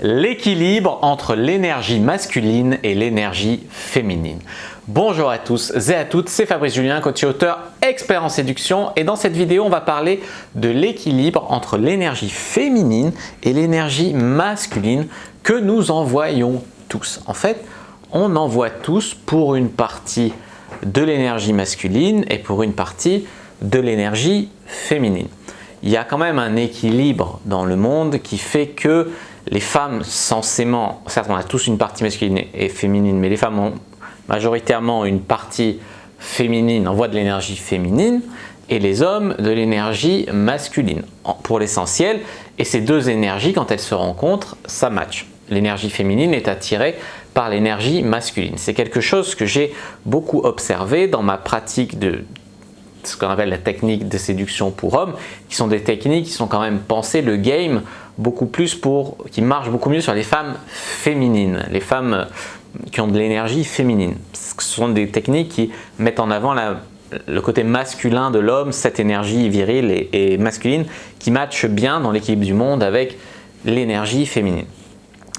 l'équilibre entre l'énergie masculine et l'énergie féminine. Bonjour à tous et à toutes, c'est Fabrice Julien, coach et auteur expert en séduction, et dans cette vidéo on va parler de l'équilibre entre l'énergie féminine et l'énergie masculine que nous envoyons tous. En fait, on envoie tous pour une partie de l'énergie masculine et pour une partie de l'énergie féminine. Il y a quand même un équilibre dans le monde qui fait que les femmes, censément, certes on a tous une partie masculine et féminine, mais les femmes ont majoritairement une partie féminine, envoient de l'énergie féminine, et les hommes de l'énergie masculine pour l'essentiel. Et ces deux énergies, quand elles se rencontrent, ça match. L'énergie féminine est attirée par l'énergie masculine. C'est quelque chose que j'ai beaucoup observé dans ma pratique de ce qu'on appelle la technique de séduction pour hommes, qui sont des techniques qui sont quand même pensées, le game, qui marchent beaucoup mieux sur les femmes féminines, les femmes qui ont de l'énergie féminine. Ce sont des techniques qui mettent en avant le côté masculin de l'homme, cette énergie virile et masculine qui matche bien dans l'équilibre du monde avec l'énergie féminine.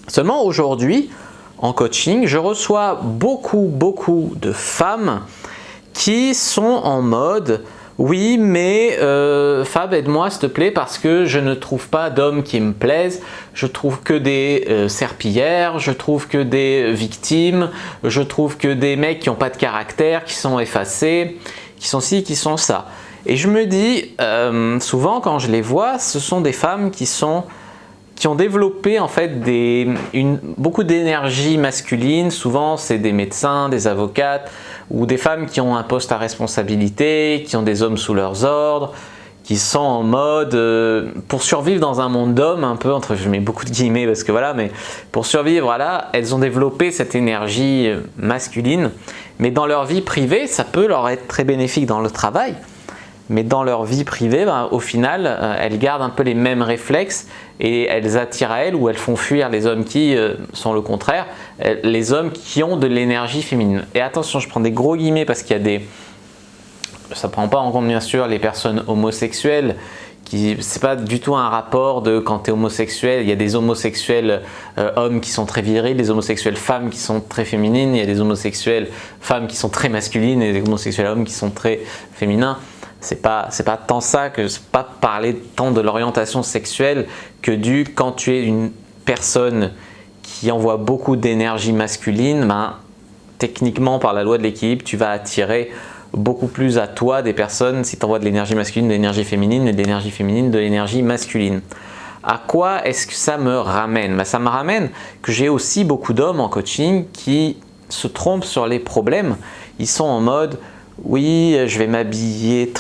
Seulement aujourd'hui, en coaching, je reçois beaucoup de femmes qui sont en mode « Oui, mais Fab, aide-moi s'il te plaît parce que je ne trouve pas d'hommes qui me plaisent, je trouve que des serpillères, je trouve que des victimes, je trouve que des mecs qui n'ont pas de caractère, qui sont effacés, qui sont ci, qui sont ça. » Et je me dis, souvent quand je les vois, ce sont des femmes qui ont développé en fait beaucoup d'énergie masculine. Souvent c'est des médecins, des avocates ou des femmes qui ont un poste à responsabilité, qui ont des hommes sous leurs ordres, qui sont en mode pour survivre dans un monde d'hommes, un peu entre, je mets beaucoup de guillemets parce que voilà, mais pour survivre, voilà, elles ont développé cette énergie masculine, mais dans leur vie privée, ça peut leur être très bénéfique dans le travail. Mais dans leur vie privée, au final, elles gardent un peu les mêmes réflexes et elles attirent à elles ou elles font fuir les hommes qui sont le contraire, les hommes qui ont de l'énergie féminine. Et attention, je prends des gros guillemets parce qu'il y a des... Ça ne prend pas en compte bien sûr les personnes homosexuelles. C'est pas du tout un rapport de quand tu es homosexuel, il y a des homosexuels hommes qui sont très virils, des homosexuels femmes qui sont très féminines, il y a des homosexuels femmes qui sont très masculines et des homosexuels hommes qui sont très féminins. C'est pas tant ça, que c'est pas parler tant de l'orientation sexuelle que quand tu es une personne qui envoie beaucoup d'énergie masculine, techniquement par la loi de l'équilibre, tu vas attirer beaucoup plus à toi des personnes si tu envoies de l'énergie masculine, de l'énergie féminine et de l'énergie féminine, de l'énergie masculine. À quoi est-ce que ça me ramène? Ça me ramène que j'ai aussi beaucoup d'hommes en coaching qui se trompent sur les problèmes. Ils sont en mode oui, je vais m'habiller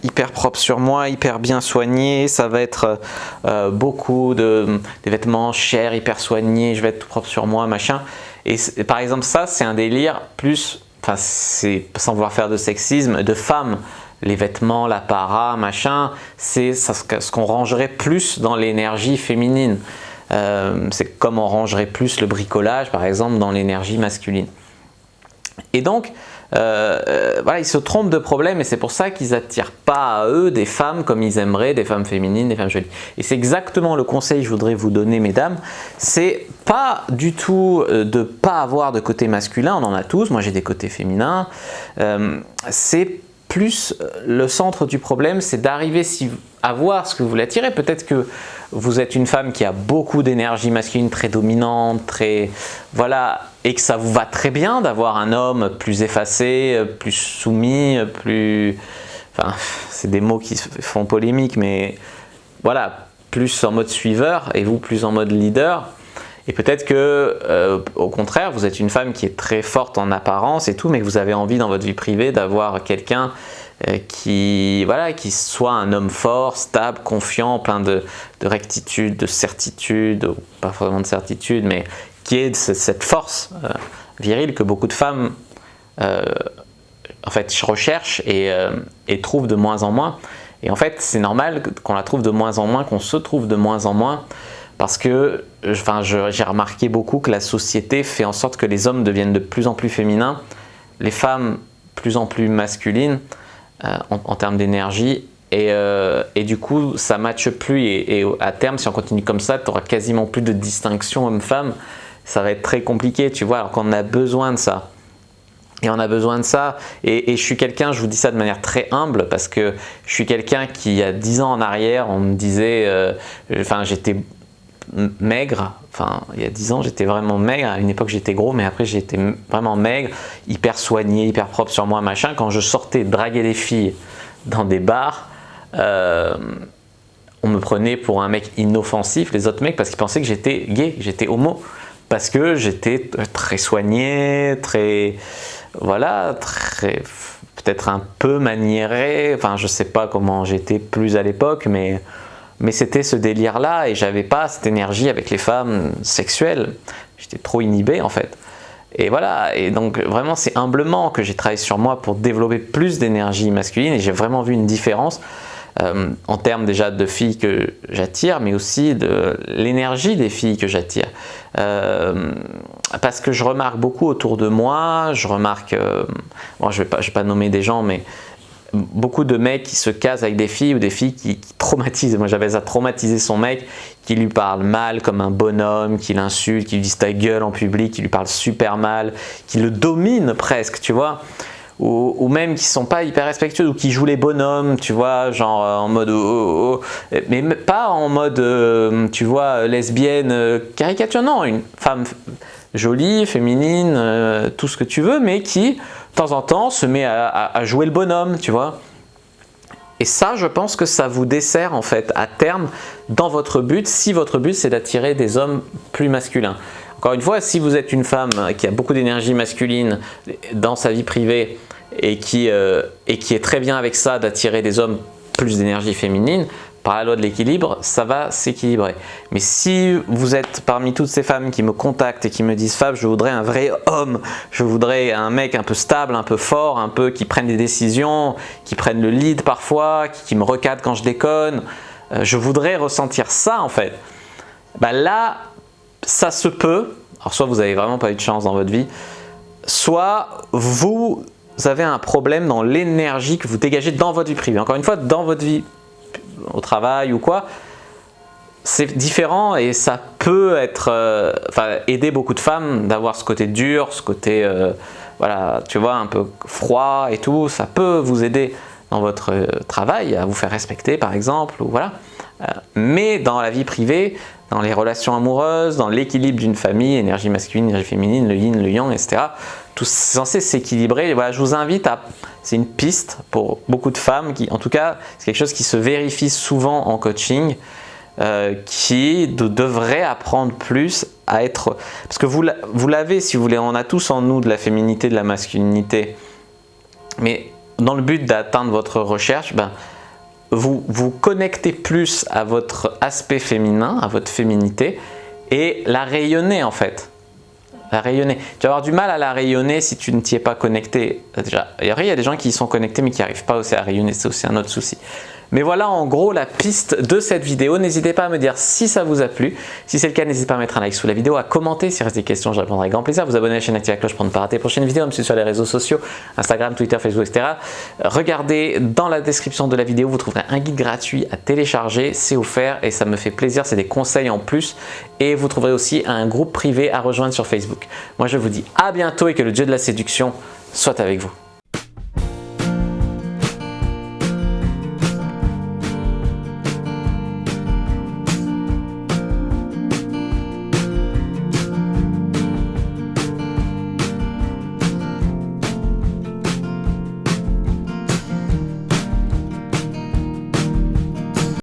hyper propre sur moi, hyper bien soigné, ça va être des vêtements chers, hyper soignés, je vais être tout propre sur moi, machin. Et par exemple ça, c'est un délire plus, c'est sans vouloir faire de sexisme, de femmes. Les vêtements, l'apparat, machin, c'est ce qu'on rangerait plus dans l'énergie féminine. C'est comme on rangerait plus le bricolage, par exemple, dans l'énergie masculine. Et donc, voilà, ils se trompent de problème et c'est pour ça qu'ils n'attirent pas à eux des femmes comme ils aimeraient, des femmes féminines, des femmes jolies. Et c'est exactement le conseil que je voudrais vous donner, mesdames. C'est pas du tout de ne pas avoir de côté masculin, on en a tous, moi j'ai des côtés féminins. C'est plus le centre du problème, c'est d'arriver à voir ce que vous voulez attirer. Peut-être que vous êtes une femme qui a beaucoup d'énergie masculine, très dominante, voilà, et que ça vous va très bien d'avoir un homme plus effacé, plus soumis, c'est des mots qui font polémique, mais voilà, plus en mode suiveur et vous plus en mode leader. Et peut-être que, au contraire, vous êtes une femme qui est très forte en apparence et tout, mais que vous avez envie dans votre vie privée d'avoir quelqu'un qui soit un homme fort, stable, confiant, plein de rectitude, de certitude, ou pas forcément de certitude, mais qui ait cette force virile que beaucoup de femmes en fait recherchent et trouvent de moins en moins. Et en fait, c'est normal qu'on la trouve de moins en moins, qu'on se trouve de moins en moins. Parce que j'ai remarqué beaucoup que la société fait en sorte que les hommes deviennent de plus en plus féminins, les femmes de plus en plus masculines en termes d'énergie, Et du coup, ça ne matche plus et à terme, si on continue comme ça, tu n'auras quasiment plus de distinction homme-femme. Ça va être très compliqué, tu vois, alors qu'on a besoin de ça. Et on a besoin de ça. Et je suis quelqu'un, je vous dis ça de manière très humble, parce que je suis quelqu'un qui, il y a 10 ans en arrière, on me disait, j'étais maigre. Enfin, il y a 10 ans, j'étais vraiment maigre. À une époque, j'étais gros, mais après, j'étais vraiment maigre, hyper soigné, hyper propre sur moi, machin. Quand je sortais draguer des filles dans des bars, on me prenait pour un mec inoffensif, les autres mecs, parce qu'ils pensaient que j'étais gay, que j'étais homo. Parce que j'étais très soigné, très... Voilà, peut-être un peu maniéré, enfin je sais pas comment j'étais plus à l'époque, mais c'était ce délire-là et j'avais pas cette énergie avec les femmes sexuelles. J'étais trop inhibé en fait. Et voilà, et donc vraiment c'est humblement que j'ai travaillé sur moi pour développer plus d'énergie masculine et j'ai vraiment vu une différence en termes déjà de filles que j'attire, mais aussi de l'énergie des filles que j'attire. Parce que je remarque beaucoup autour de moi, je remarque, bon, je vais pas nommer des gens, mais beaucoup de mecs qui se casent avec des filles ou des filles qui traumatisent. Moi j'avais ça, traumatiser son mec, qui lui parle mal comme un bonhomme, qui l'insulte, qui lui dit ta gueule en public, qui lui parle super mal, qui le domine presque, tu vois. Ou même qui sont pas hyper respectueux ou qui jouent les bonhommes, tu vois, genre en mode mais pas en mode tu vois lesbienne caricature, non, une femme jolie, féminine, tout ce que tu veux, mais qui de temps en temps se met à jouer le bonhomme, tu vois. Et ça, je pense que ça vous dessert en fait à terme dans votre but, si votre but c'est d'attirer des hommes plus masculins. Encore une fois, si vous êtes une femme qui a beaucoup d'énergie masculine dans sa vie privée et qui est très bien avec ça d'attirer des hommes plus d'énergie féminine, par la loi de l'équilibre, ça va s'équilibrer. Mais si vous êtes parmi toutes ces femmes qui me contactent et qui me disent « Fab, je voudrais un vrai homme, je voudrais un mec un peu stable, un peu fort, un peu qui prenne des décisions, qui prenne le lead parfois, qui me recadre quand je déconne, je voudrais ressentir ça en fait ». Bah là, ça se peut, alors soit vous n'avez vraiment pas eu de chance dans votre vie, soit vous avez un problème dans l'énergie que vous dégagez dans votre vie privée. Encore une fois, dans votre vie, au travail ou quoi, c'est différent et ça peut être, aider beaucoup de femmes d'avoir ce côté dur, ce côté, voilà, tu vois, un peu froid et tout. Ça peut vous aider dans votre travail, à vous faire respecter par exemple, ou voilà. Mais dans la vie privée, dans les relations amoureuses, dans l'équilibre d'une famille, énergie masculine, énergie féminine, le yin, le yang, etc. Tout c'est censé s'équilibrer. Voilà, je vous invite à... C'est une piste pour beaucoup de femmes qui, en tout cas, c'est quelque chose qui se vérifie souvent en coaching, qui devrait apprendre plus à être... Parce que vous l'avez, si vous voulez, on a tous en nous de la féminité, de la masculinité. Mais dans le but d'atteindre votre recherche, ben, vous connectez plus à votre aspect féminin, à votre féminité, et la rayonner en fait. La rayonner. Tu vas avoir du mal à la rayonner si tu ne t'y es pas connecté. Déjà, il y a des gens qui y sont connectés mais qui n'arrivent pas aussi à rayonner, c'est aussi un autre souci. Mais voilà en gros la piste de cette vidéo. N'hésitez pas à me dire si ça vous a plu. Si c'est le cas, n'hésitez pas à mettre un like sous la vidéo, à commenter si reste des questions, je répondrai avec grand plaisir. Vous abonner à la chaîne, activer la cloche pour ne pas rater les prochaines vidéos, me suivre sur les réseaux sociaux, Instagram, Twitter, Facebook, etc. Regardez dans la description de la vidéo, vous trouverez un guide gratuit à télécharger, c'est offert et ça me fait plaisir, c'est des conseils en plus. Et vous trouverez aussi un groupe privé à rejoindre sur Facebook. Moi je vous dis à bientôt et que le dieu de la séduction soit avec vous.